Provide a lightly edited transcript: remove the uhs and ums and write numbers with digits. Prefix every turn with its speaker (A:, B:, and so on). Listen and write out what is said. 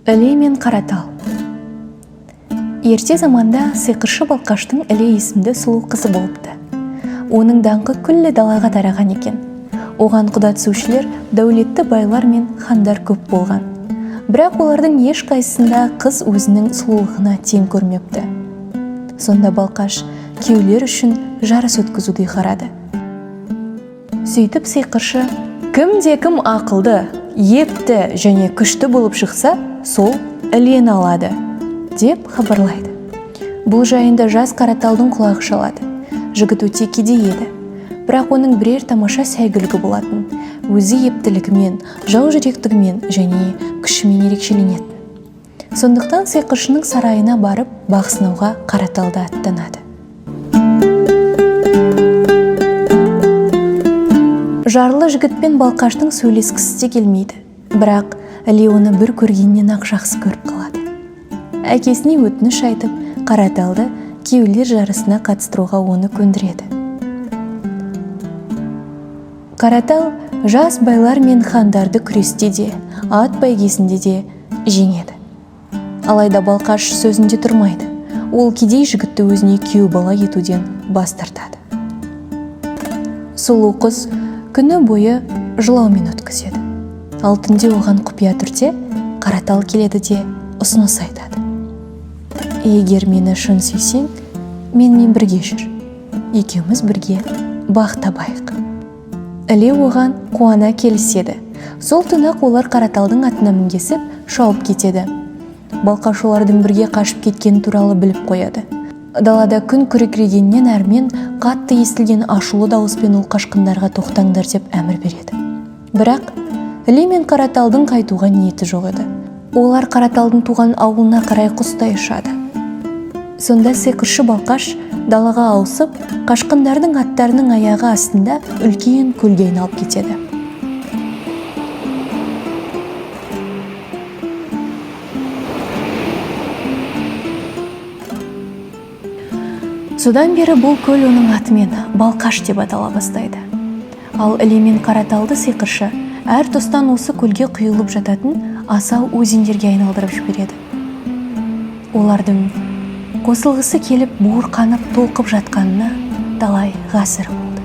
A: Іле мен Қаратал. Ерте заманда сиқыршы балқаштың Іле есімді сұлу қызы болыпты. Оның даңқы күллі далаға тараған екен. Оған құда түсушілер дәулетті байлар мен хандар көп болған. Бірақ олардың ешқайсысында қыз өзінің сұлулығына тең көрмепті. Сонда балқаш күйеулер үшін жарыс өткізуді қарады. Сөйтіп сиқыршы, кім ақылды, епті және күшті болып шықса, сол Ілені алады, деп хабарлайды. Бұл жайында жас Қараталдың құлағы шалады. Жігіт өте кедей еді. Бірақ оның бірер тамаша сәйгүлігі болатын. Өзі ептілігімен, жау жүректігімен және күшімен ерекшеленетін. Сондықтан сиқыршының сарайына барып, бақ сынауға Қараталды аттанады. Жарлы жігітпен балқаштың сөйлескісі де келмейді. Бірақ Іле оны бір көргеннен ақ жақсы көріп қалады. Әкесіне өтініш айтып, Қараталды күйеулер жарысына қатыстыруға оны көндіреді. Қаратал жас байлар мен хандарды күресте де, ат бәйгесінде де жеңеді. Алайда балқаш сөзінде тұрмайды. Ол кедей жігітті өзіне күйеу бала етуден бас тартады. Сұлу қыз күні бойы жылаумен өткізеді. Ал түнде оған құпия түрде Қаратал келеді де ұсыныс айтады. Егер мені шын сүйсең, менімен бірге жүр. Екеуміз бірге бақ табайық. Іле оған қуана келіседі. Сол түні-ақ олар Қараталдың атына мінгесіп, шауып кетеді. Балқаш олардың бірге қашып кеткені туралы біліп қояды. Далада күн күркірегеннен әрмен қатты естілген ашулы дауыспен ол қашқындарға тоқтаңдар деп әмір береді. Бірақ Іле мен Қараталдың қайтуға ниеті жоқ еді. Олар Қараталдың туған ауылына қарай құстай ұшады. Сонда сиқыршы балқаш далаға ауысып, қашқындардың аттарының аяғы астында үлкен көлге айналып кетеді. Содан бері бұл көл оның атымен балқаш деп атала бастайды. Ал Іле мен Қараталды сиқыршы әр тұстан осы көлге құйылып жататын асау өзендерге айналдырып жібереді. Олардың қосылғысы келіп буырқанып толқып жатқанына талай ғасыр болды.